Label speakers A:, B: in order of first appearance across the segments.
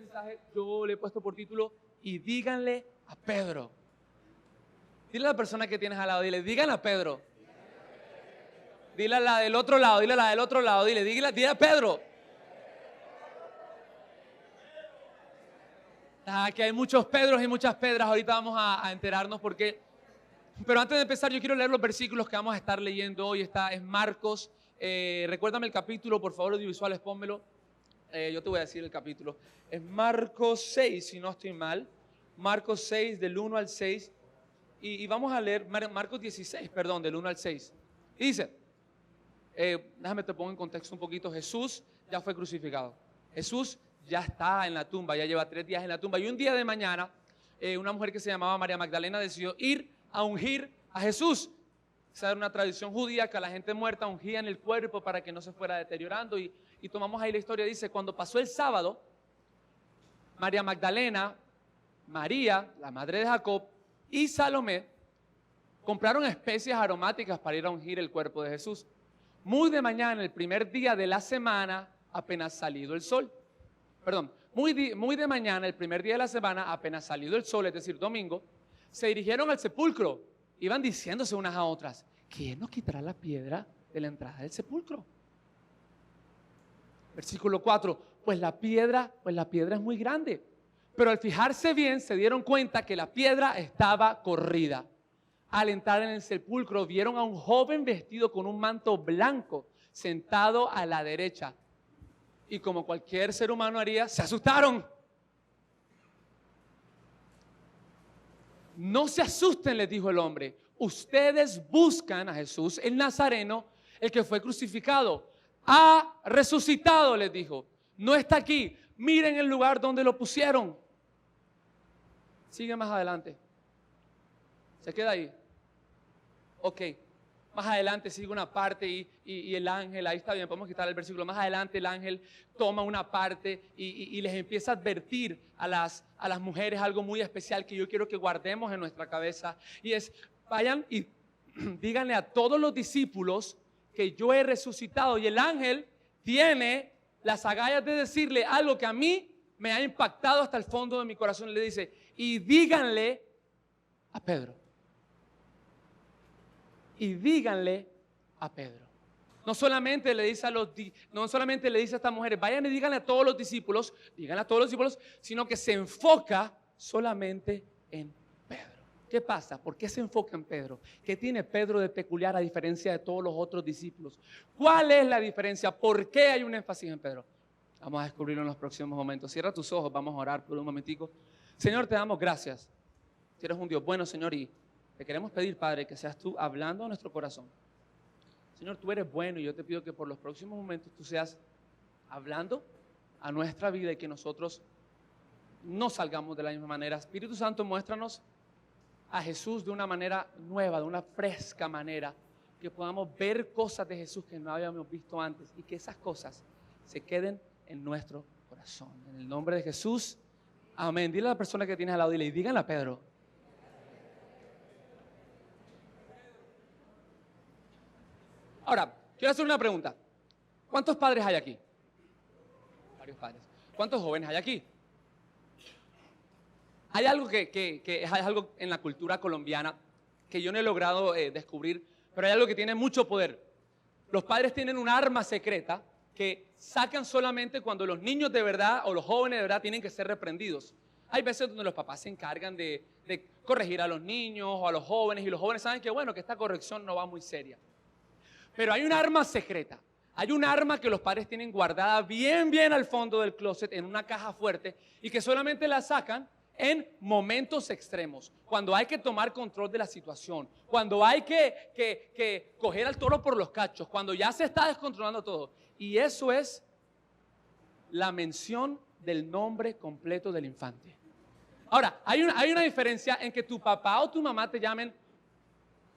A: mensaje yo le he puesto por título, y díganle a Pedro. Dile a la persona que tienes al lado, dile, díganle a Pedro. Dile a la del otro lado, dile a la del otro lado, dile a Pedro. Que hay muchos Pedros y muchas Pedras, ahorita vamos a enterarnos por qué. Pero antes de empezar, yo quiero leer los versículos que vamos a estar leyendo hoy. Es Marcos. Recuérdame el capítulo, por favor, audiovisuales, pónmelo. Yo te voy a decir el capítulo. Es Marcos 6, si no estoy mal. Marcos 6, del 1 al 6. Y vamos a leer Marcos 16, perdón, del 1 al 6. Y dice, déjame te pongo en contexto un poquito. Jesús ya fue crucificado. Jesús ya está en la tumba, ya lleva 3 días en la tumba. Y un día de mañana, una mujer que se llamaba María Magdalena decidió ir a ungir a Jesús. Esa era una tradición judía, que a la gente muerta ungían el cuerpo para que no se fuera deteriorando. Y tomamos ahí la historia, dice, cuando pasó el sábado, María Magdalena, María, la madre de Jacob, y Salomé compraron especias aromáticas para ir a ungir el cuerpo de Jesús. Muy de mañana, el primer día de la semana, apenas salido el sol. Perdón, muy de mañana, el primer día de la semana, apenas salido el sol, es decir, domingo, se dirigieron al sepulcro. Iban diciéndose unas a otras, ¿quién nos quitará la piedra de la entrada del sepulcro? Versículo 4, pues la piedra es muy grande. Pero al fijarse bien se dieron cuenta que la piedra estaba corrida. Al entrar en el sepulcro vieron a un joven vestido con un manto blanco sentado a la derecha. Y como cualquier ser humano haría, se asustaron. No se asusten, les dijo el hombre. Ustedes buscan a Jesús, el Nazareno, el que fue crucificado. Ha resucitado, les dijo. No está aquí. Miren el lugar donde lo pusieron. Sigue más adelante. Se queda ahí. Ok. Más adelante sigue una parte y el ángel, ahí está bien, podemos quitar el versículo. Más adelante el ángel toma una parte y les empieza a advertir a las mujeres algo muy especial que yo quiero que guardemos en nuestra cabeza. Y es, vayan y díganle a todos los discípulos que yo he resucitado. Y el ángel tiene las agallas de decirle algo que a mí me ha impactado hasta el fondo de mi corazón. Le dice, y díganle a Pedro. Y díganle a Pedro. No solamente le dice a estas mujeres, vayan y díganle a todos los discípulos, sino que se enfoca solamente en Pedro. ¿Qué pasa? ¿Por qué se enfoca en Pedro? ¿Qué tiene Pedro de peculiar a diferencia de todos los otros discípulos? ¿Cuál es la diferencia? ¿Por qué hay un énfasis en Pedro? Vamos a descubrirlo en los próximos momentos. Cierra tus ojos, vamos a orar por un momentico. Señor, te damos gracias. Si eres un Dios bueno, Señor, y te queremos pedir, Padre, que seas tú hablando a nuestro corazón. Señor, tú eres bueno y yo te pido que por los próximos momentos tú seas hablando a nuestra vida y que nosotros no salgamos de la misma manera. Espíritu Santo, muéstranos a Jesús de una manera nueva, de una fresca manera, que podamos ver cosas de Jesús que no habíamos visto antes y que esas cosas se queden en nuestro corazón. En el nombre de Jesús, amén. Dile a la persona que tienes al lado, dile, y díganle a Pedro. Ahora, quiero hacer una pregunta. ¿Cuántos padres hay aquí? Varios padres. ¿Cuántos jóvenes hay aquí? Hay algo que es algo en la cultura colombiana que yo no he logrado descubrir, pero hay algo que tiene mucho poder. Los padres tienen un arma secreta que sacan solamente cuando los niños de verdad o los jóvenes de verdad tienen que ser reprendidos. Hay veces donde los papás se encargan de corregir a los niños o a los jóvenes y los jóvenes saben que bueno, que esta corrección no va muy seria. Pero hay un arma secreta, hay un arma que los padres tienen guardada bien al fondo del closet en una caja fuerte y que solamente la sacan en momentos extremos, cuando hay que tomar control de la situación, cuando hay que coger al toro por los cachos, cuando ya se está descontrolando todo. Y eso es la mención del nombre completo del infante. Ahora, hay una diferencia en que tu papá o tu mamá te llamen,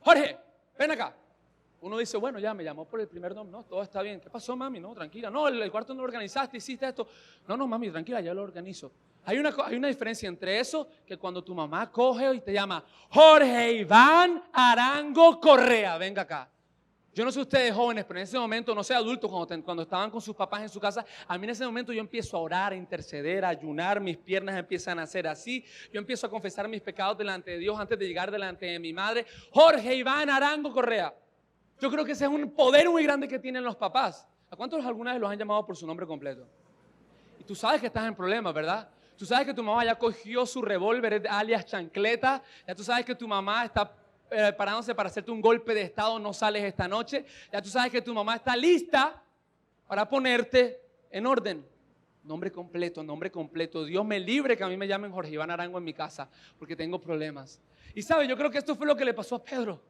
A: Jorge, ven acá. Uno dice, bueno, ya me llamó por el primer nombre, no, todo está bien. ¿Qué pasó, mami? No, tranquila. No, el cuarto no lo organizaste, hiciste esto. No, mami, tranquila, ya lo organizo. Hay una diferencia entre eso, que cuando tu mamá coge y te llama, Jorge Iván Arango Correa, venga acá. Yo no sé ustedes jóvenes, pero en ese momento, no sé adultos, cuando estaban con sus papás en su casa, a mí en ese momento yo empiezo a orar, a interceder, a ayunar, mis piernas empiezan a hacer así, yo empiezo a confesar mis pecados delante de Dios antes de llegar delante de mi madre. Jorge Iván Arango Correa. Yo creo que ese es un poder muy grande que tienen los papás. ¿A cuántos alguna vez los han llamado por su nombre completo? Y tú sabes que estás en problemas, ¿verdad? Tú sabes que tu mamá ya cogió su revólver, alias chancleta. Ya tú sabes que tu mamá está preparándose para hacerte un golpe de estado, no sales esta noche. Ya tú sabes que tu mamá está lista para ponerte en orden. Nombre completo. Dios me libre que a mí me llamen Jorge Iván Arango en mi casa porque tengo problemas. Y sabes, yo creo que esto fue lo que le pasó a Pedro.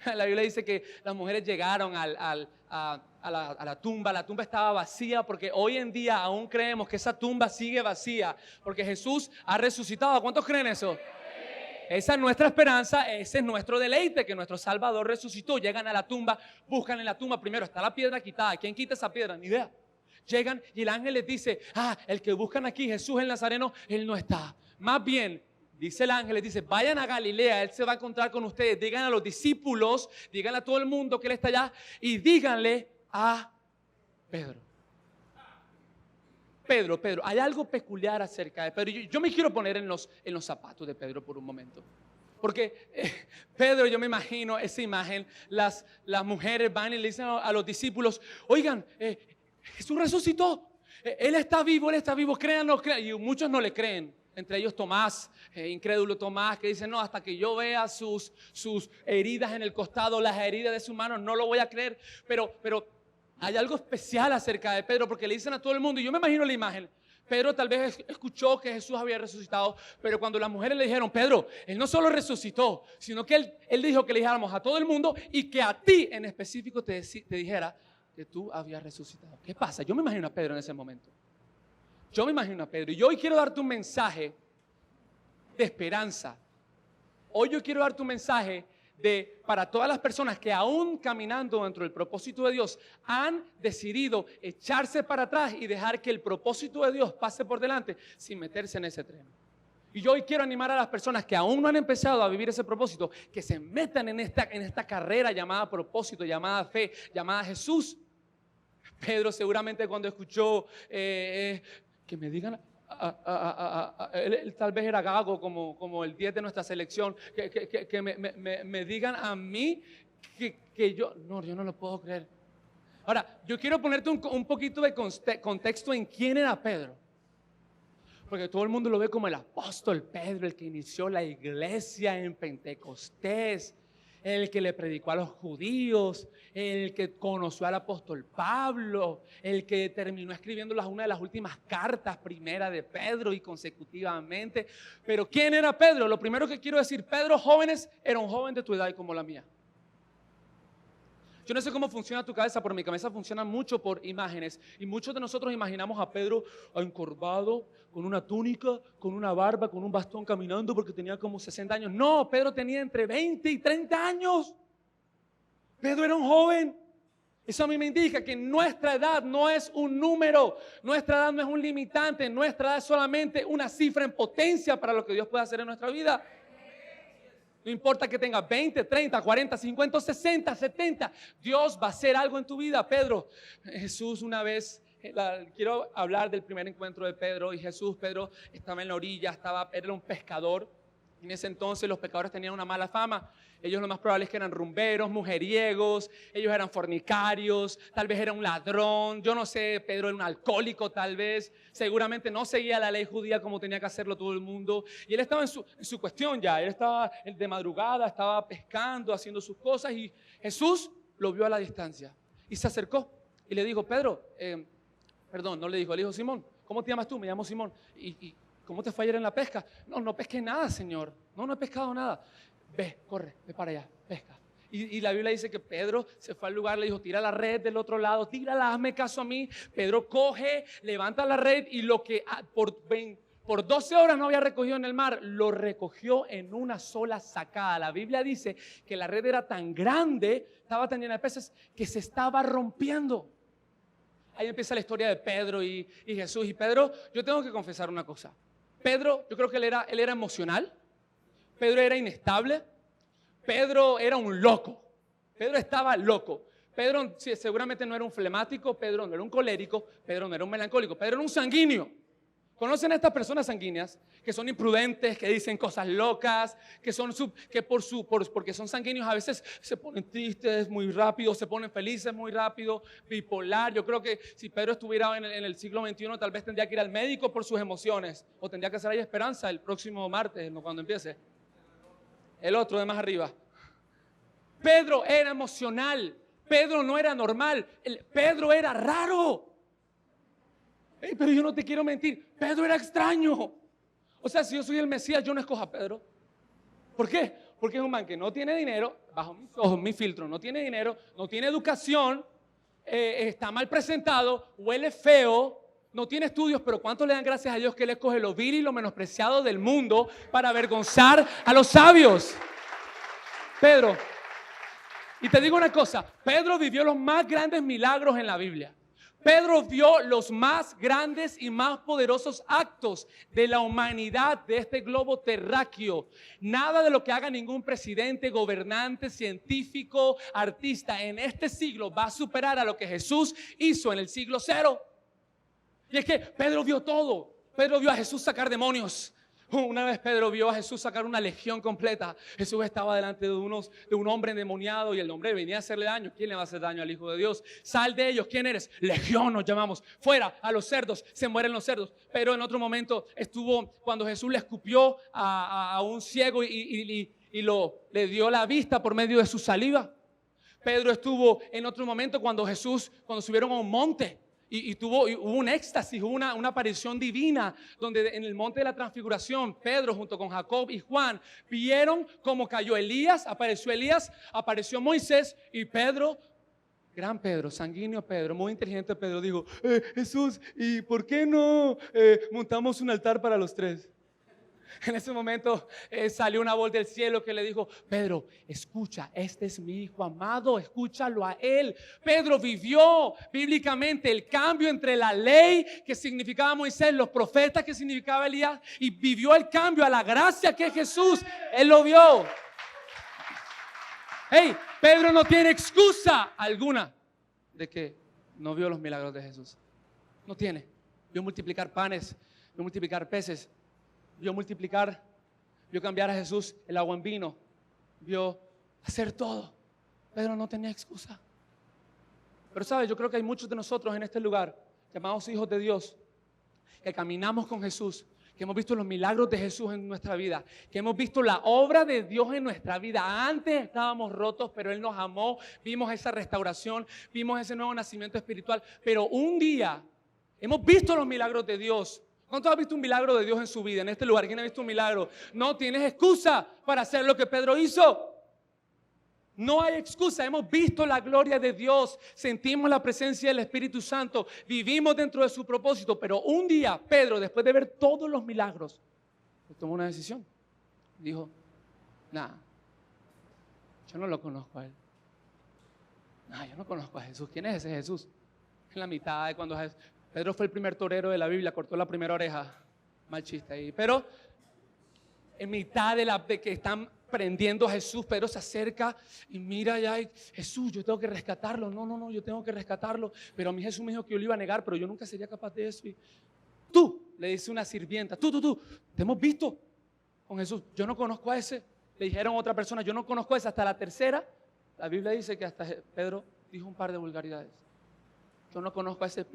A: La Biblia dice que las mujeres llegaron a la tumba. La tumba estaba vacía porque hoy en día aún creemos que esa tumba sigue vacía porque Jesús ha resucitado. ¿Cuántos creen eso? Esa es nuestra esperanza, ese es nuestro deleite, que nuestro Salvador resucitó. Llegan a la tumba, buscan en la tumba. Primero está la piedra quitada. ¿Quién quita esa piedra? Ni idea. Llegan y el ángel les dice, el que buscan aquí, Jesús el Nazareno, él no está. Más bien, dice el ángel, les dice, vayan a Galilea, él se va a encontrar con ustedes. Digan a los discípulos, díganle a todo el mundo que él está allá y díganle a Pedro. Pedro, hay algo peculiar acerca de Pedro. Yo me quiero poner en los zapatos de Pedro por un momento. Porque Pedro, yo me imagino esa imagen, las mujeres van y le dicen a los discípulos, oigan, Jesús resucitó, Él está vivo, créanlo. Y muchos no le creen. Entre ellos Tomás, incrédulo Tomás, que dice, no, hasta que yo vea sus heridas en el costado, las heridas de sus manos, no lo voy a creer. Pero hay algo especial acerca de Pedro, porque le dicen a todo el mundo, y yo me imagino la imagen, Pedro tal vez escuchó que Jesús había resucitado, pero cuando las mujeres le dijeron, Pedro, Él no solo resucitó, sino que Él dijo que le dijéramos a todo el mundo y que a ti en específico te dijera que tú habías resucitado. ¿Qué pasa? Yo me imagino a Pedro en ese momento. Y hoy quiero darte un mensaje de esperanza. Hoy yo quiero darte un mensaje para todas las personas que aún caminando dentro del propósito de Dios han decidido echarse para atrás y dejar que el propósito de Dios pase por delante sin meterse en ese tren. Y yo hoy quiero animar a las personas que aún no han empezado a vivir ese propósito, que se metan en esta carrera llamada propósito, llamada fe, llamada Jesús. Pedro seguramente cuando escuchó que me digan, él tal vez era gago como el 10 de nuestra selección, que me digan a mí que yo no lo puedo creer. Ahora, yo quiero ponerte un poquito de contexto en quién era Pedro. Porque todo el mundo lo ve como el apóstol Pedro, el que inició la iglesia en Pentecostés, el que le predicó a los judíos, el que conoció al apóstol Pablo, el que terminó escribiendo una de las últimas cartas, primera de Pedro y consecutivamente. Pero ¿quién era Pedro? Lo primero que quiero decir, Pedro, jóvenes, era un joven de tu edad y como la mía. Yo no sé cómo funciona tu cabeza, pero mi cabeza funciona mucho por imágenes. Y muchos de nosotros imaginamos a Pedro encorvado, con una túnica, con una barba, con un bastón caminando porque tenía como 60 años. No, Pedro tenía entre 20 y 30 años. Pedro era un joven. Eso a mí me indica que nuestra edad no es un número. Nuestra edad no es un limitante. Nuestra edad es solamente una cifra en potencia para lo que Dios puede hacer en nuestra vida. No importa que tengas 20, 30, 40, 50, 60, 70. Dios va a hacer algo en tu vida, Pedro. Jesús una vez, quiero hablar del primer encuentro de Pedro y Jesús. Pedro estaba en la orilla, era un pescador. En ese entonces los pescadores tenían una mala fama. Ellos lo más probable es que eran rumberos, mujeriegos, ellos eran fornicarios, tal vez era un ladrón, yo no sé, Pedro era un alcohólico tal vez, seguramente no seguía la ley judía como tenía que hacerlo todo el mundo. Y él estaba en su cuestión ya, él estaba de madrugada, estaba pescando, haciendo sus cosas y Jesús lo vio a la distancia y se acercó y le dijo, Pedro, no le dijo Simón, ¿cómo te llamas tú? Me llamo Simón. ¿Y cómo te fue ayer en la pesca? No pesqué nada, Señor, no he pescado nada. Ve, corre, ve para allá, pesca. Y la Biblia dice que Pedro se fue al lugar, le dijo, tira la red del otro lado, tírala, hazme caso a mí. Pedro coge, levanta la red y lo que por 12 horas no había recogido en el mar, lo recogió en una sola sacada. La Biblia dice que la red era tan grande, estaba tan llena de peces, que se estaba rompiendo. Ahí empieza la historia de Pedro y Jesús. Y Pedro, yo tengo que confesar una cosa. Pedro, yo creo que él era emocional. Pedro era inestable. Pedro era un loco. Pedro estaba loco. Pedro seguramente no era un flemático, Pedro no era un colérico, Pedro no era un melancólico, Pedro era un sanguíneo. ¿Conocen a estas personas sanguíneas que son imprudentes, que dicen cosas locas, porque son sanguíneos a veces se ponen tristes muy rápido, se ponen felices muy rápido, bipolar? Yo creo que si Pedro estuviera en el siglo XXI tal vez tendría que ir al médico por sus emociones, o tendría que hacer ahí Esperanza el próximo martes, ¿no? Cuando empiece. El otro de más arriba. Pedro era emocional, Pedro no era normal, Pedro era raro. Pero yo no te quiero mentir, Pedro era extraño. O sea, si yo soy el Mesías, yo no escojo a Pedro. ¿Por qué? Porque es un man que no tiene dinero, bajo mis ojos, mi filtro, no tiene dinero, no tiene educación, está mal presentado, huele feo, no tiene estudios, pero ¿cuánto le dan gracias a Dios que Él escoge lo vil y lo menospreciado del mundo para avergonzar a los sabios? Pedro, y te digo una cosa, Pedro vivió los más grandes milagros en la Biblia. Pedro vio los más grandes y más poderosos actos de la humanidad, de este globo terráqueo. Nada de lo que haga ningún presidente, gobernante, científico, artista en este siglo va a superar a lo que Jesús hizo en el siglo 0. Y es que Pedro vio todo. Pedro vio a Jesús sacar demonios. Una vez Pedro vio a Jesús sacar una legión completa. Jesús estaba delante de un hombre endemoniado y el hombre venía a hacerle daño. ¿Quién le va a hacer daño al Hijo de Dios? Sal de ellos. ¿Quién eres? Legión nos llamamos. Fuera a los cerdos. Se mueren los cerdos. Pero en otro momento estuvo cuando Jesús le escupió a un ciego y le dio la vista por medio de su saliva. Pedro estuvo en otro momento cuando subieron a un monte. Hubo un éxtasis, hubo una aparición divina donde en el monte de la transfiguración Pedro junto con Jacob y Juan vieron cómo cayó Elías, apareció Moisés y Pedro, gran Pedro, sanguíneo Pedro, muy inteligente Pedro, dijo, Jesús, ¿y por qué no montamos un altar para los tres? En ese momento salió una voz del cielo que le dijo, Pedro, escucha, este es mi hijo amado, escúchalo a él. Pedro vivió bíblicamente el cambio entre la ley que significaba Moisés, los profetas que significaba Elías, y vivió el cambio a la gracia que es Jesús. Él lo vio. Pedro no tiene excusa alguna de que no vio los milagros de Jesús. No tiene. Vio multiplicar panes, vio multiplicar peces, vio cambiar a Jesús el agua en vino, vio hacer todo. Pedro no tenía excusa. Pero sabes, yo creo que hay muchos de nosotros en este lugar, llamados hijos de Dios, que caminamos con Jesús, que hemos visto los milagros de Jesús en nuestra vida, que hemos visto la obra de Dios en nuestra vida. Antes estábamos rotos, pero Él nos amó, vimos esa restauración, vimos ese nuevo nacimiento espiritual, pero un día hemos visto los milagros de Dios. ¿Cuántos han visto un milagro de Dios en su vida, en este lugar? ¿Quién ha visto un milagro? No tienes excusa para hacer lo que Pedro hizo. No hay excusa. Hemos visto la gloria de Dios, sentimos la presencia del Espíritu Santo, vivimos dentro de su propósito. Pero un día Pedro, después de ver todos los milagros, tomó una decisión. Dijo, yo no lo conozco a él. Yo no conozco a Jesús. ¿Quién es ese Jesús? En la mitad de cuando Pedro fue el primer torero de la Biblia, cortó la primera oreja. Mal chiste ahí. Pero en mitad de que están prendiendo a Jesús, Pedro se acerca y mira ya, Jesús, yo tengo que rescatarlo. No, yo tengo que rescatarlo. Pero a mí Jesús me dijo que yo lo iba a negar, pero yo nunca sería capaz de eso. Y tú, le dice una sirvienta, tú, te hemos visto con Jesús. Yo no conozco a ese. Le dijeron a otra persona, yo no conozco a ese. Hasta la tercera, la Biblia dice que hasta Pedro dijo un par de vulgaridades. Yo no conozco a ese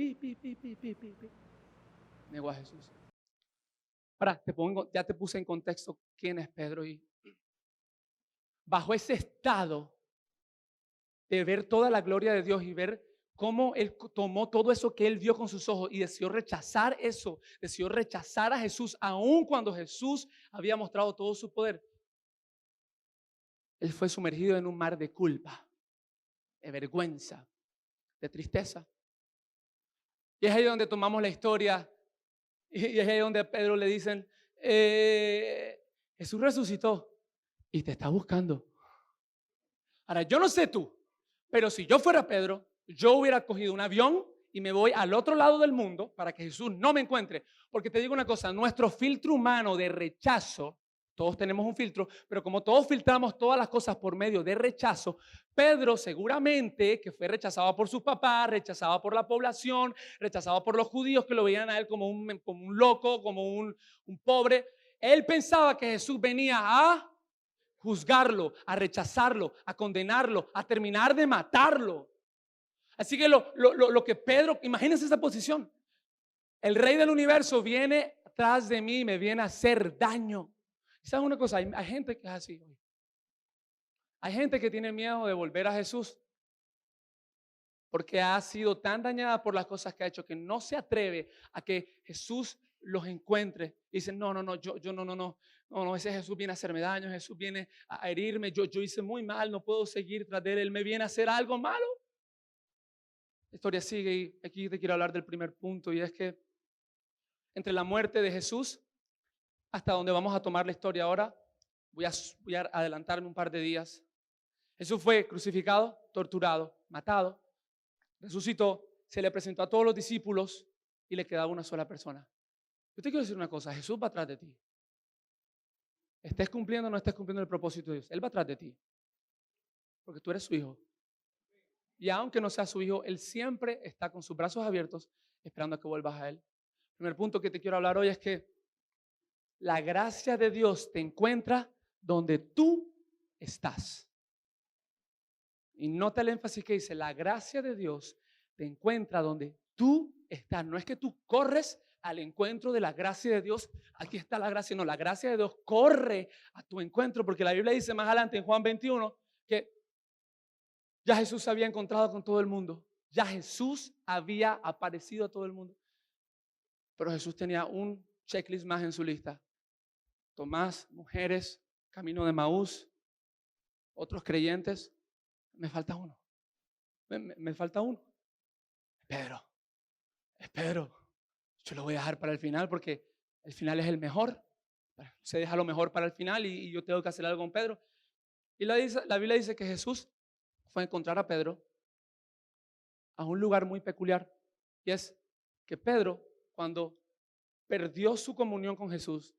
A: negó a Jesús. Ahora, ya te puse en contexto quién es Pedro. Y bajo ese estado de ver toda la gloria de Dios y ver cómo Él tomó todo eso que Él vio con sus ojos y decidió rechazar eso, decidió rechazar a Jesús, aun cuando Jesús había mostrado todo su poder. Él fue sumergido en un mar de culpa, de vergüenza, de tristeza. Y es ahí donde tomamos la historia y es ahí donde a Pedro le dicen, Jesús resucitó y te está buscando. Ahora, yo no sé tú, pero si yo fuera Pedro, yo hubiera cogido un avión y me voy al otro lado del mundo para que Jesús no me encuentre. Porque te digo una cosa, nuestro filtro humano de rechazo Todos tenemos un filtro, pero como todos filtramos todas las cosas por medio de rechazo, Pedro seguramente, que fue rechazado por sus papás, rechazado por la población, rechazado por los judíos que lo veían a él como un loco, como un pobre, él pensaba que Jesús venía a juzgarlo, a rechazarlo, a condenarlo, a terminar de matarlo. Así que lo que Pedro, imagínense esa posición. El rey del universo viene atrás de mí y me viene a hacer daño. ¿Sabes una cosa? Hay gente que es así hoy. Hay gente que tiene miedo de volver a Jesús porque ha sido tan dañada por las cosas que ha hecho que no se atreve a que Jesús los encuentre. Y dicen, no, ese Jesús viene a hacerme daño, Jesús viene a herirme, yo hice muy mal, no puedo seguir tras de él me viene a hacer algo malo. La historia sigue y aquí te quiero hablar del primer punto, y es que entre la muerte de Jesús hasta donde vamos a tomar la historia ahora, voy a adelantarme un par de días. Jesús fue crucificado, torturado, matado, resucitó, se le presentó a todos los discípulos y le quedaba una sola persona. Yo te quiero decir una cosa, Jesús va atrás de ti. Estés cumpliendo o no estés cumpliendo el propósito de Dios, Él va atrás de ti, porque tú eres su hijo. Y aunque no sea su hijo, Él siempre está con sus brazos abiertos esperando a que vuelvas a Él. El primer punto que te quiero hablar hoy es que la gracia de Dios te encuentra donde tú estás. Y nota el énfasis que dice, la gracia de Dios te encuentra donde tú estás. No es que tú corres al encuentro de la gracia de Dios. Aquí está la gracia. No, la gracia de Dios corre a tu encuentro, porque la Biblia dice más adelante en Juan 21 que ya Jesús se había encontrado con todo el mundo. Ya Jesús había aparecido a todo el mundo. Pero Jesús tenía un checklist más en su lista. Tomás, mujeres, camino de Maús, otros creyentes. Me falta uno. Me falta uno. Espero. Yo lo voy a dejar para el final porque el final es el mejor. Se deja lo mejor para el final y yo tengo que hacer algo con Pedro. Y la Biblia dice que Jesús fue a encontrar a Pedro a un lugar muy peculiar. Y es que Pedro, cuando perdió su comunión con Jesús,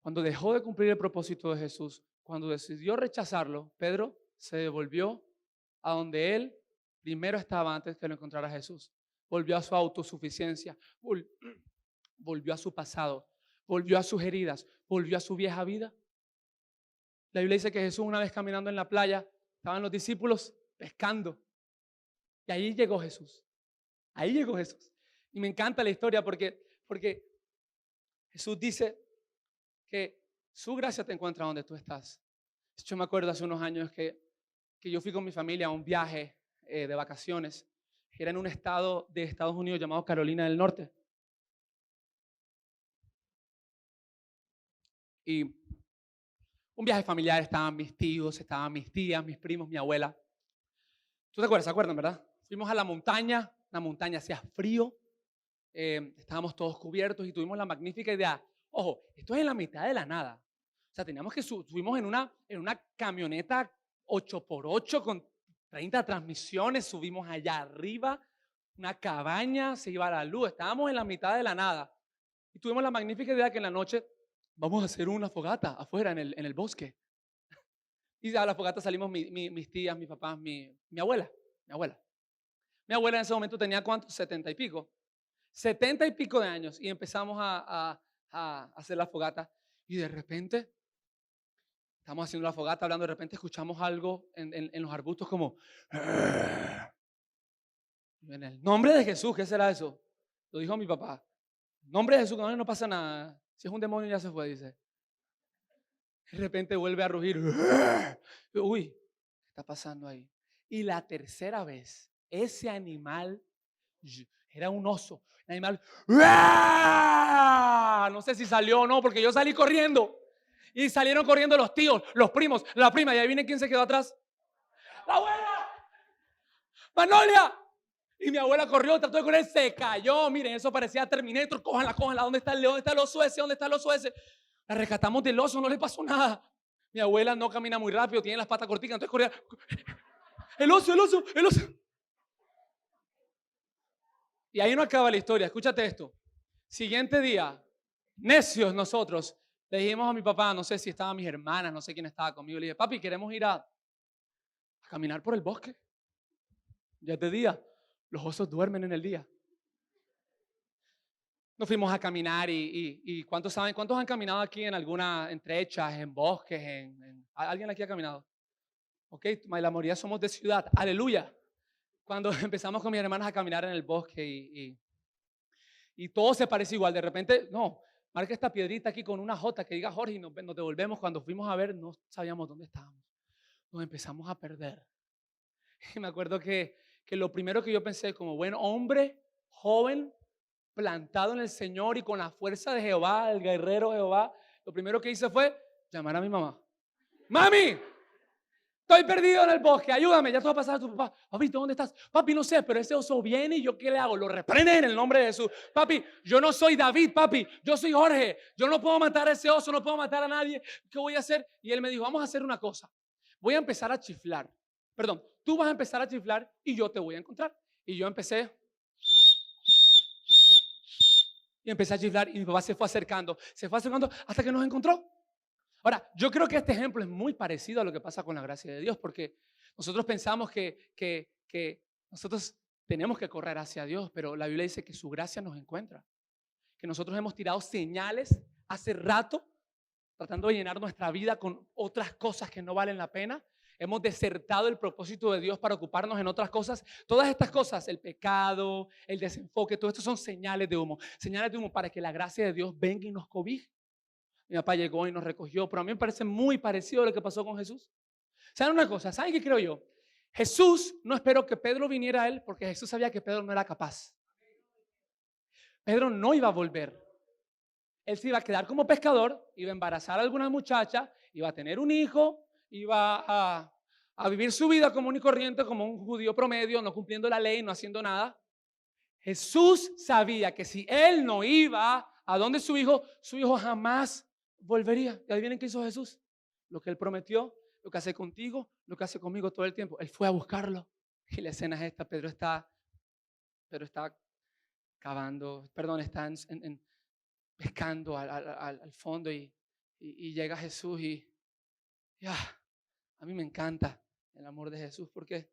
A: cuando dejó de cumplir el propósito de Jesús, cuando decidió rechazarlo, Pedro se devolvió a donde él primero estaba antes que lo encontrara Jesús. Volvió a su autosuficiencia, volvió a su pasado, volvió a sus heridas, volvió a su vieja vida. La Biblia dice que Jesús, una vez caminando en la playa, estaban los discípulos pescando. Y ahí llegó Jesús. Ahí llegó Jesús. Y me encanta la historia porque Jesús dice que su gracia te encuentra donde tú estás. Yo me acuerdo hace unos años que yo fui con mi familia a un viaje de vacaciones. Era en un estado de Estados Unidos llamado Carolina del Norte. Y un viaje familiar, estaban mis tíos, estaban mis tías, mis primos, mi abuela. ¿Tú te acuerdas? ¿Se acuerdan, verdad? Fuimos a la montaña hacía frío, estábamos todos cubiertos y tuvimos la magnífica idea. Ojo, esto es en la mitad de la nada. O sea, teníamos que subimos en una camioneta 8x8 con 30 transmisiones, subimos allá arriba, una cabaña, se iba a la luz, estábamos en la mitad de la nada. Y tuvimos la magnífica idea que en la noche vamos a hacer una fogata afuera en el bosque. Y a la fogata salimos mis tías, mis papás, mi abuela. Mi abuela en ese momento tenía ¿cuántos? 70 y pico. 70 y pico de años. Y empezamos a hacer la fogata. Y de repente, estamos haciendo la fogata, hablando, de repente escuchamos algo en los arbustos como... En el nombre de Jesús, ¿qué será eso? Lo dijo mi papá. En nombre de Jesús, no pasa nada. Si es un demonio ya se fue, dice. De repente vuelve a rugir. Uy, ¿qué está pasando ahí? Y la tercera vez, ese animal era un oso. El animal, no sé si salió o no, porque yo salí corriendo. Y salieron corriendo los tíos, los primos, la prima. Y ahí viene quién se quedó atrás. ¡La abuela! ¡Magnolia! Y mi abuela corrió, trató de correr, se cayó. Miren, eso parecía Terminator. Cójanla. ¿Dónde está el león? ¿Dónde está el oso ese? ¿Dónde está el oso ese? La rescatamos del oso, no le pasó nada. Mi abuela no camina muy rápido, tiene las patas corticas, entonces corría. El oso. Y ahí no acaba la historia, escúchate esto. Siguiente día, necios nosotros, Le dijimos a mi papá, no sé si estaban mis hermanas, no sé quién estaba conmigo. Le dije, papi, queremos ir a caminar por el bosque. Ya es de día. Los osos duermen en el día. Nos fuimos a caminar y ¿cuántos saben? ¿Cuántos han caminado aquí en alguna entrechas, en bosques? ¿Alguien aquí ha caminado? Ok, la mayoría somos de ciudad. Aleluya. Cuando empezamos con mis hermanas a caminar en el bosque y todo se parece igual. De repente, no, marca esta piedrita aquí con una J que diga Jorge y nos devolvemos. Cuando fuimos a ver, no sabíamos dónde estábamos. Nos empezamos a perder. Y me acuerdo que lo primero que yo pensé como buen hombre, joven, plantado en el Señor y con la fuerza de Jehová, el guerrero Jehová, lo primero que hice fue llamar a mi mamá. ¡Mami! Estoy perdido en el bosque, ayúdame, ya te va a pasar a tu papá. Papi, ¿dónde estás? Papi, no sé, pero ese oso viene y yo ¿qué le hago? Lo reprende en el nombre de Jesús. Papi, yo no soy David, papi, yo soy Jorge. Yo no puedo matar a ese oso, no puedo matar a nadie. ¿Qué voy a hacer? Y él me dijo, vamos a hacer una cosa. Voy a empezar a chiflar. Perdón, tú vas a empezar a chiflar y yo te voy a encontrar. Y yo empecé a chiflar y mi papá se fue acercando hasta que nos encontró. Ahora, yo creo que este ejemplo es muy parecido a lo que pasa con la gracia de Dios, porque nosotros pensamos que nosotros tenemos que correr hacia Dios, pero la Biblia dice que su gracia nos encuentra, que nosotros hemos tirado señales hace rato, tratando de llenar nuestra vida con otras cosas que no valen la pena. Hemos desertado el propósito de Dios para ocuparnos en otras cosas. Todas estas cosas, el pecado, el desenfoque, todo esto son señales de humo para que la gracia de Dios venga y nos cobije. Mi papá llegó y nos recogió, pero a mí me parece muy parecido a lo que pasó con Jesús. ¿Saben una cosa? ¿Saben qué creo yo? Jesús no esperó que Pedro viniera a él porque Jesús sabía que Pedro no era capaz. Pedro no iba a volver. Él se iba a quedar como pescador, iba a embarazar a alguna muchacha, iba a tener un hijo, iba a vivir su vida común y corriente como un judío promedio, no cumpliendo la ley, no haciendo nada. Jesús sabía que si él no iba a donde su hijo jamás volvería. ¿Y adivinen qué hizo Jesús? Lo que él prometió, lo que hace contigo, lo que hace conmigo todo el tiempo. Él fue a buscarlo. Y la escena es esta: Pedro está cavando, perdón, está pescando al fondo y llega Jesús y a mí me encanta el amor de Jesús, porque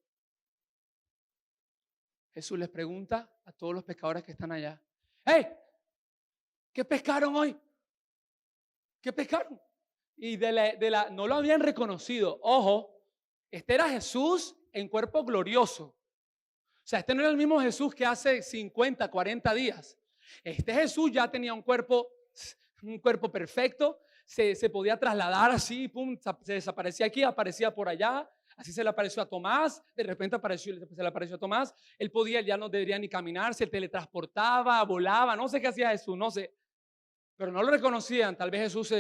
A: Jesús les pregunta a todos los pescadores que están allá: ¡Hey! ¿Qué pescaron hoy? ¿Qué pescaron? Y no lo habían reconocido. Ojo, este era Jesús en cuerpo glorioso. O sea, este no era el mismo Jesús que hace 50, 40 días. Este Jesús ya tenía un cuerpo perfecto, se podía trasladar así, pum, se desaparecía aquí, aparecía por allá. Así se le apareció a Tomás, de repente se le apareció a Tomás. Él ya no debería ni caminar, se teletransportaba, volaba, no sé qué hacía Jesús, no sé. Pero no lo reconocían. Tal vez Jesús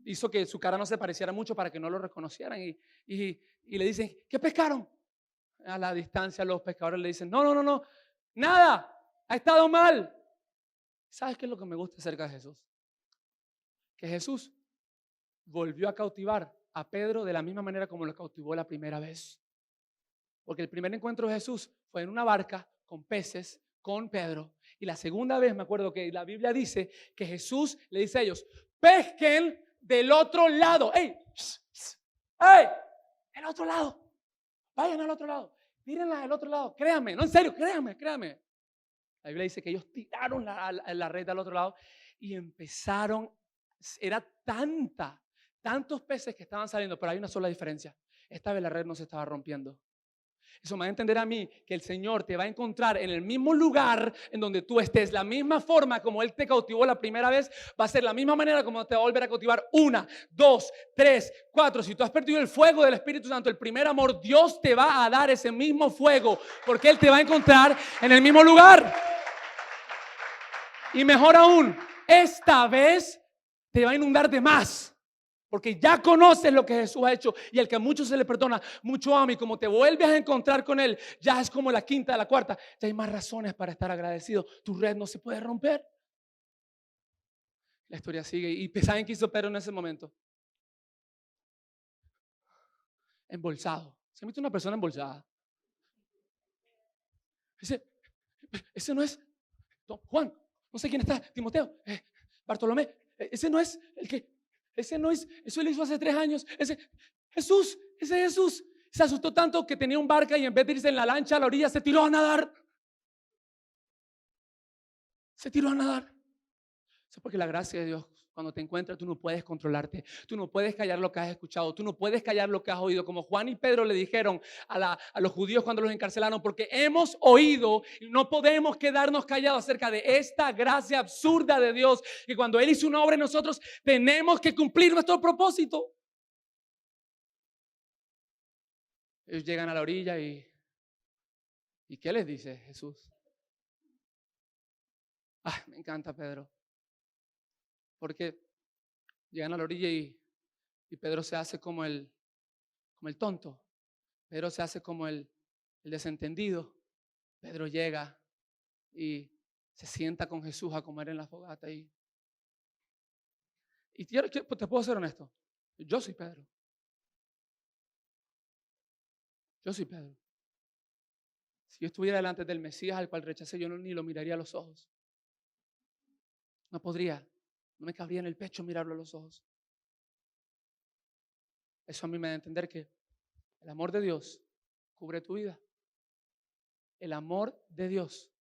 A: hizo que su cara no se pareciera mucho para que no lo reconocieran. Y le dicen: ¿qué pescaron? A la distancia los pescadores le dicen: no, nada, ha estado mal. ¿Sabes qué es lo que me gusta acerca de Jesús? Que Jesús volvió a cautivar a Pedro de la misma manera como lo cautivó la primera vez. Porque el primer encuentro de Jesús fue en una barca con peces, con Pedro. Y la segunda vez me acuerdo que la Biblia dice que Jesús le dice a ellos: pesquen del otro lado. ¡Ey! ¡Ey! El otro lado. Vayan al otro lado. Tírenla del otro lado. Créanme, no, en serio, créanme. La Biblia dice que ellos tiraron la red al otro lado y empezaron. Era tantos peces que estaban saliendo, pero hay una sola diferencia. Esta vez la red no se estaba rompiendo. Eso me va a entender a mí que el Señor te va a encontrar en el mismo lugar en donde tú estés. La misma forma como Él te cautivó la primera vez, va a ser la misma manera como te va a volver a cautivar 1, 2, 3, 4. Si tú has perdido el fuego del Espíritu Santo, el primer amor, Dios te va a dar ese mismo fuego, porque Él te va a encontrar en el mismo lugar. Y mejor aún, esta vez te va a inundar de más. Porque ya conoces lo que Jesús ha hecho, y el que a muchos se le perdona, mucho ama. Y como te vuelves a encontrar con Él, ya es como la quinta, la cuarta. Ya hay más razones para estar agradecido. Tu red no se puede romper. La historia sigue. ¿Y saben qué hizo Pedro en ese momento? Embolsado. ¿Se ha visto una persona embolsada? Ese no es Juan. No sé quién está. Timoteo. Bartolomé. Ese no es el que, ese no es, eso lo hizo hace 3 años. Ese Jesús se asustó tanto que tenía un barca y en vez de irse en la lancha a la orilla se tiró a nadar. Se tiró a nadar. Eso es porque la gracia de Dios, cuando te encuentras, tú no puedes controlarte. Tú no puedes callar lo que has escuchado. Tú no puedes callar lo que has oído. Como Juan y Pedro le dijeron a los judíos cuando los encarcelaron, porque hemos oído y no podemos quedarnos callados acerca de esta gracia absurda de Dios. Que cuando Él hizo una obra en nosotros, tenemos que cumplir nuestro propósito. Ellos llegan a la orilla y ¿qué les dice Jesús? Me encanta Pedro. Porque llegan a la orilla y Pedro se hace como el tonto. Pedro se hace como el desentendido. Pedro llega y se sienta con Jesús a comer en la fogata. Y te puedo ser honesto. Yo soy Pedro. Yo soy Pedro. Si yo estuviera delante del Mesías al cual rechacé, yo ni lo miraría a los ojos. No podría. No me cabría en el pecho mirarlo a los ojos. Eso a mí me da a entender que el amor de Dios cubre tu vida. El amor de Dios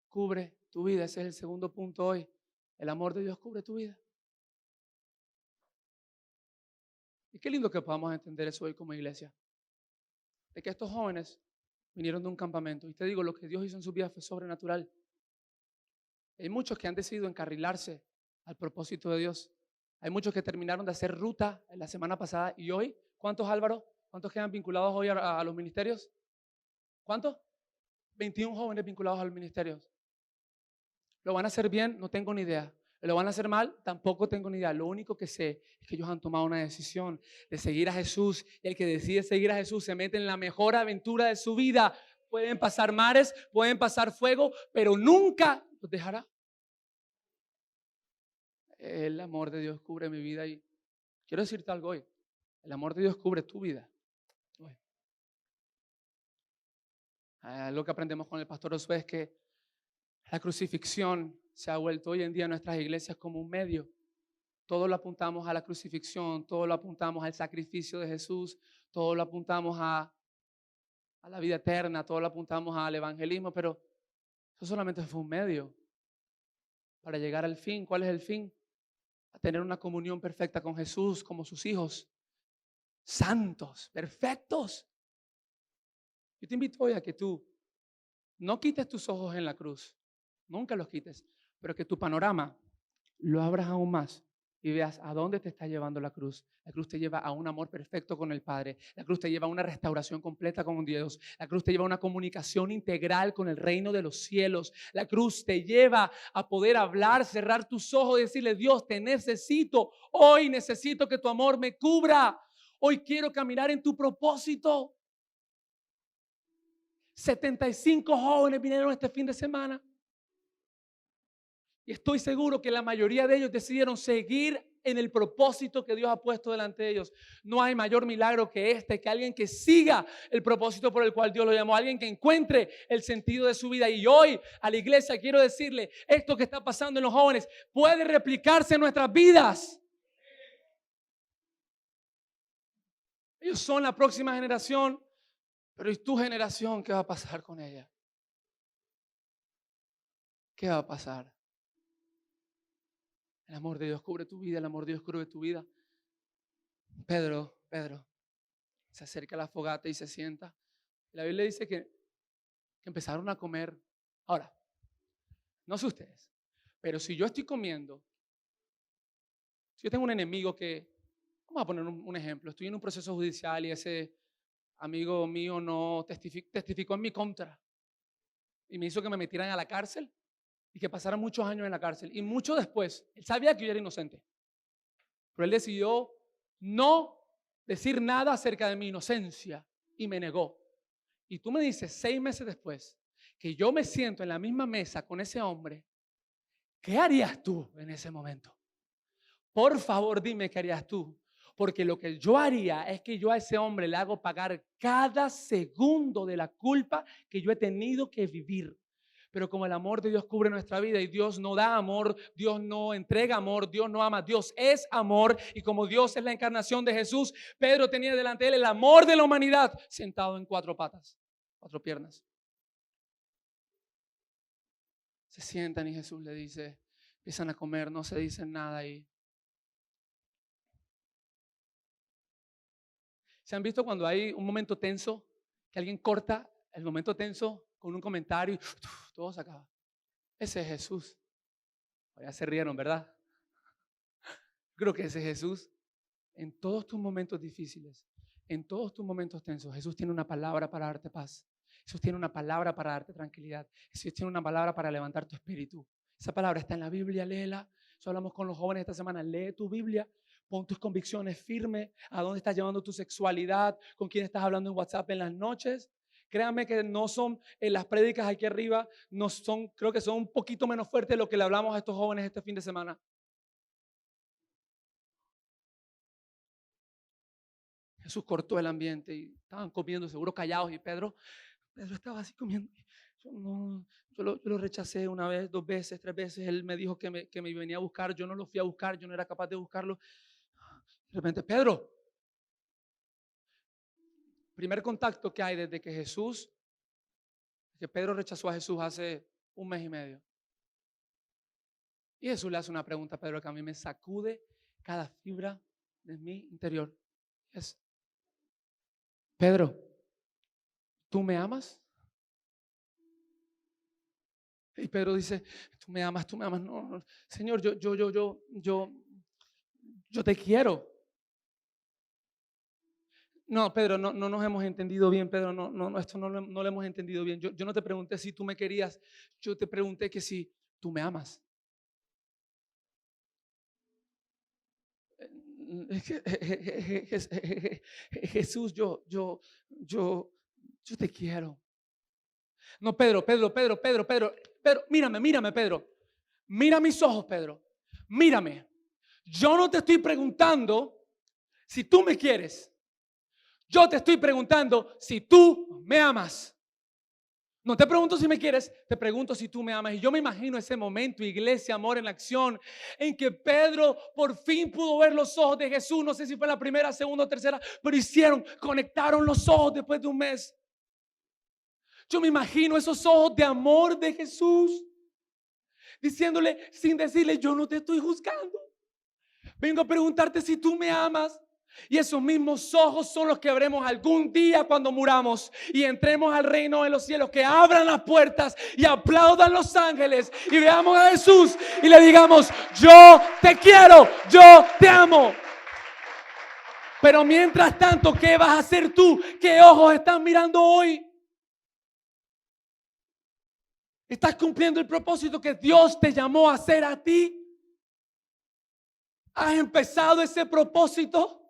A: cubre tu vida. Ese es el segundo punto hoy. El amor de Dios cubre tu vida. Y qué lindo que podamos entender eso hoy como iglesia. De que estos jóvenes vinieron de un campamento. Y te digo, lo que Dios hizo en su vida fue sobrenatural. Hay muchos que han decidido encarrilarse al propósito de Dios. Hay muchos que terminaron de hacer ruta la semana pasada. Y hoy, ¿cuántos, Álvaro? ¿Cuántos quedan vinculados hoy a los ministerios? ¿Cuántos? 21 jóvenes vinculados a los ministerios. ¿Lo van a hacer bien? No tengo ni idea. ¿Lo van a hacer mal? Tampoco tengo ni idea. Lo único que sé es que ellos han tomado una decisión de seguir a Jesús. Y el que decide seguir a Jesús se mete en la mejor aventura de su vida. Pueden pasar mares, pueden pasar fuego, pero nunca los dejará. El amor de Dios cubre mi vida. Y quiero decirte algo hoy. El amor de Dios cubre tu vida hoy. Lo que aprendemos con el pastor Josué es que la crucifixión se ha vuelto hoy en día en nuestras iglesias como un medio. Todo lo apuntamos a la crucifixión, todo lo apuntamos al sacrificio de Jesús, todo lo apuntamos a la vida eterna, todo lo apuntamos al evangelismo, pero eso solamente fue un medio para llegar al fin. ¿Cuál es el fin? A tener una comunión perfecta con Jesús como sus hijos, santos, perfectos. Yo te invito hoy a que tú no quites tus ojos en la cruz, nunca los quites, pero que tu panorama lo abras aún más y veas a dónde te está llevando la cruz. La cruz te lleva a un amor perfecto con el Padre. La cruz te lleva a una restauración completa con Dios. La cruz te lleva a una comunicación integral con el reino de los cielos. La cruz te lleva a poder hablar, cerrar tus ojos y decirle: Dios, te necesito. Hoy necesito que tu amor me cubra. Hoy quiero caminar en tu propósito. 75 jóvenes vinieron este fin de semana. Y estoy seguro que la mayoría de ellos decidieron seguir en el propósito que Dios ha puesto delante de ellos. No hay mayor milagro que este, que alguien que siga el propósito por el cual Dios lo llamó, alguien que encuentre el sentido de su vida. Y hoy a la iglesia quiero decirle, esto que está pasando en los jóvenes puede replicarse en nuestras vidas. Ellos son la próxima generación, pero ¿y tu generación? ¿Qué va a pasar con ella? ¿Qué va a pasar? El amor de Dios cubre tu vida, el amor de Dios cubre tu vida. Pedro se acerca a la fogata y se sienta. La Biblia dice que empezaron a comer. Ahora, no sé ustedes, pero si yo estoy comiendo, si yo tengo un enemigo que, vamos a poner un ejemplo, estoy en un proceso judicial y ese amigo mío no testificó en mi contra y me hizo que me metieran a la cárcel y que pasara muchos años en la cárcel. Y mucho después, él sabía que yo era inocente, pero él decidió no decir nada acerca de mi inocencia y me negó. Y tú me dices 6 meses después que yo me siento en la misma mesa con ese hombre, ¿qué harías tú en ese momento? Por favor, dime qué harías tú. Porque lo que yo haría es que yo a ese hombre le hago pagar cada segundo de la culpa que yo he tenido que vivir. Pero como el amor de Dios cubre nuestra vida y Dios no da amor, Dios no entrega amor, Dios no ama, Dios es amor. Y como Dios es la encarnación de Jesús, Pedro tenía delante de él el amor de la humanidad sentado en 4 patas, 4 piernas. Se sientan y Jesús le dice, empiezan a comer, no se dicen nada y ¿se han visto cuando hay un momento tenso que alguien corta el momento tenso con un comentario y todo se acaba? Ese es Jesús. Ya se rieron, ¿verdad? Creo que ese es Jesús. En todos tus momentos difíciles, en todos tus momentos tensos, Jesús tiene una palabra para darte paz. Jesús tiene una palabra para darte tranquilidad. Jesús tiene una palabra para levantar tu espíritu. Esa palabra está en la Biblia, léela. Eso hablamos con los jóvenes esta semana. Lee tu Biblia, pon tus convicciones firmes. ¿A dónde estás llevando tu sexualidad? ¿Con quién estás hablando en WhatsApp en las noches? Créanme que no son las prédicas aquí arriba, no son, creo que son un poquito menos fuertes de lo que le hablamos a estos jóvenes este fin de semana. Jesús cortó el ambiente y estaban comiendo, seguro callados, y Pedro estaba así comiendo. Yo lo rechacé una vez, 2 veces, 3 veces. Él me dijo que me venía a buscar. Yo no lo fui a buscar, yo no era capaz de buscarlo. De repente, Pedro, primer contacto que hay desde que Pedro rechazó a Jesús hace 1 mes y medio. Y Jesús le hace una pregunta a Pedro que a mí me sacude cada fibra de mi interior. Es, Pedro, ¿tú me amas? Y Pedro dice, tú me amas. No, Señor, yo te quiero. No, Pedro, no nos hemos entendido bien, Pedro, esto no lo hemos entendido bien. Yo no te pregunté si tú me querías, yo te pregunté que si tú me amas. Jesús, yo te quiero. No, Pedro, mírame, Pedro. Mira mis ojos, Pedro. Mírame. Yo no te estoy preguntando si tú me quieres. Yo te estoy preguntando si tú me amas. No te pregunto si me quieres, te pregunto si tú me amas. Y yo me imagino ese momento, iglesia, amor en acción, en que Pedro por fin pudo ver los ojos de Jesús. No sé si fue la primera, segunda o tercera, pero conectaron los ojos después de 1 mes. Yo me imagino esos ojos de amor de Jesús, diciéndole, sin decirle, yo no te estoy juzgando. Vengo a preguntarte si tú me amas. Y esos mismos ojos son los que veremos algún día cuando muramos y entremos al reino de los cielos, que abran las puertas y aplaudan los ángeles y veamos a Jesús y le digamos, yo te quiero, yo te amo. Pero mientras tanto, ¿qué vas a hacer tú? ¿Qué ojos están mirando hoy? ¿Estás cumpliendo el propósito que Dios te llamó a hacer a ti? ¿Has empezado ese propósito?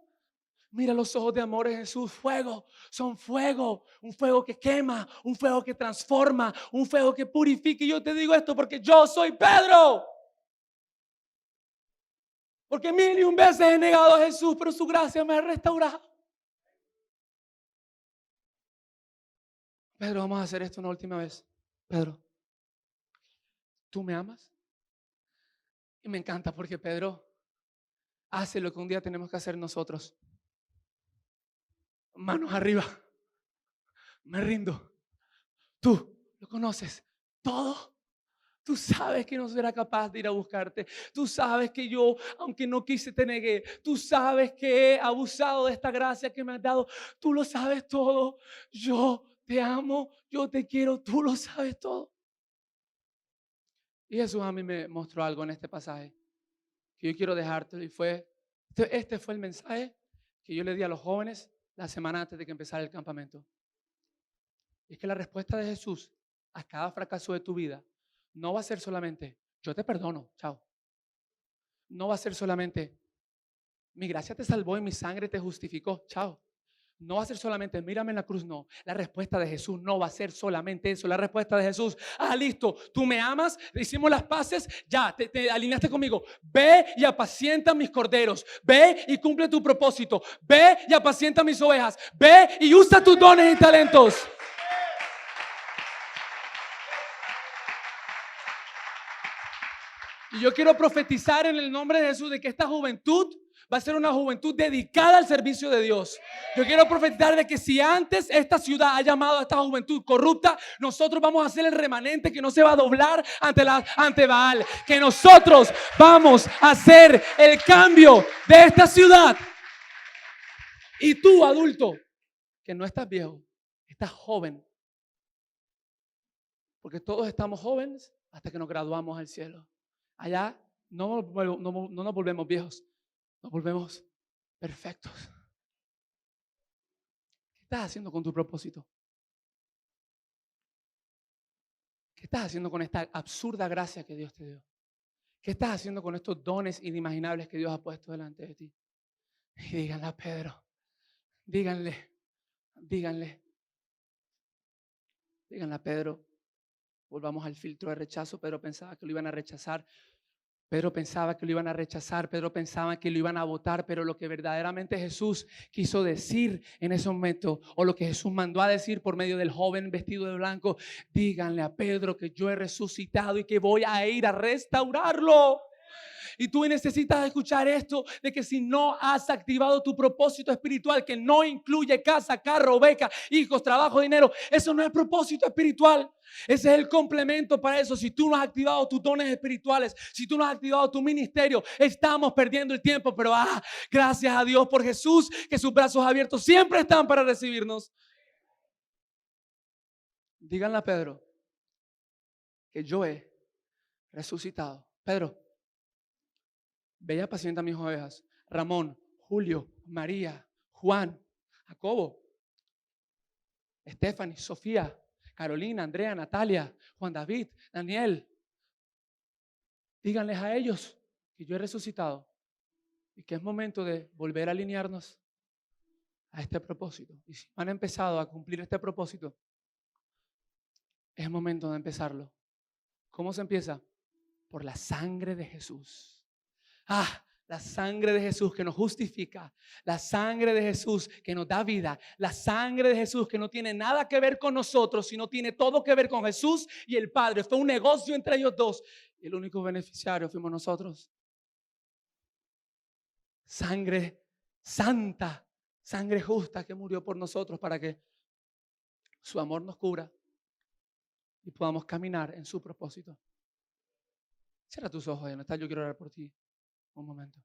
A: Mira los ojos de amor de Jesús, fuego, son fuego, un fuego que quema, un fuego que transforma, un fuego que purifica. Y yo te digo esto porque yo soy Pedro. Porque 1001 veces he negado a Jesús, pero su gracia me ha restaurado. Pedro, vamos a hacer esto una última vez. Pedro, ¿tú me amas? Y me encanta porque Pedro hace lo que un día tenemos que hacer nosotros. Manos arriba, me rindo. Tú lo conoces todo. Tú sabes que no será capaz de ir a buscarte. Tú sabes que yo, aunque no quise, te negué. Tú sabes que he abusado de esta gracia que me has dado. Tú lo sabes todo. Yo te amo, yo te quiero. Tú lo sabes todo. Y Jesús a mí me mostró algo en este pasaje que yo quiero dejarte. Y este fue el mensaje que yo le di a los jóvenes la semana antes de que empezara el campamento. Es que la respuesta de Jesús a cada fracaso de tu vida no va a ser solamente, yo te perdono, chao. No va a ser solamente, mi gracia te salvó y mi sangre te justificó, chao. No va a ser solamente, mírame en la cruz, no. La respuesta de Jesús no va a ser solamente eso. La respuesta de Jesús, listo, tú me amas, hicimos las paces, ya, te alineaste conmigo. Ve y apacienta mis corderos. Ve y cumple tu propósito. Ve y apacienta mis ovejas. Ve y usa tus dones y talentos. Y yo quiero profetizar en el nombre de Jesús de que esta juventud va a ser una juventud dedicada al servicio de Dios. Yo quiero profetizar de que si antes esta ciudad ha llamado a esta juventud corrupta, nosotros vamos a ser el remanente que no se va a doblar ante Baal. Que nosotros vamos a hacer el cambio de esta ciudad. Y tú, adulto, que no estás viejo, estás joven. Porque todos estamos jóvenes hasta que nos graduamos al cielo. Allá no nos volvemos viejos, nos volvemos perfectos. ¿Qué estás haciendo con tu propósito? ¿Qué estás haciendo con esta absurda gracia que Dios te dio? ¿Qué estás haciendo con estos dones inimaginables que Dios ha puesto delante de ti? Y díganle a Pedro, díganle a Pedro, volvamos al filtro de rechazo. Pedro pensaba que lo iban a rechazar. Pedro pensaba que lo iban a rechazar, Pedro pensaba que lo iban a votar, pero lo que verdaderamente Jesús quiso decir en ese momento, o lo que Jesús mandó a decir por medio del joven vestido de blanco, díganle a Pedro que yo he resucitado y que voy a ir a restaurarlo. Y tú necesitas escuchar esto, de que si no has activado tu propósito espiritual, que no incluye casa, carro, beca, hijos, trabajo, dinero, eso no es propósito espiritual. Ese es el complemento para eso. Si tú no has activado tus dones espirituales, si tú no has activado tu ministerio, estamos perdiendo el tiempo. Pero gracias a Dios por Jesús, que sus brazos abiertos siempre están para recibirnos. Díganle a Pedro que yo he resucitado. Pedro, ve y apacienta mis ovejas. Ramón, Julio, María, Juan, Jacobo, Stephanie, Sofía, Carolina, Andrea, Natalia, Juan David, Daniel. Díganles a ellos que yo he resucitado y que es momento de volver a alinearnos a este propósito. Y si han empezado a cumplir este propósito, es momento de empezarlo. ¿Cómo se empieza? Por la sangre de Jesús. La sangre de Jesús que nos justifica, la sangre de Jesús que nos da vida, la sangre de Jesús que no tiene nada que ver con nosotros, sino tiene todo que ver con Jesús y el Padre. Fue un negocio entre ellos dos y el único beneficiario fuimos nosotros. Sangre santa, sangre justa que murió por nosotros para que su amor nos cubra y podamos caminar en su propósito. Cierra tus ojos, Jonathan, yo quiero orar por ti un momento.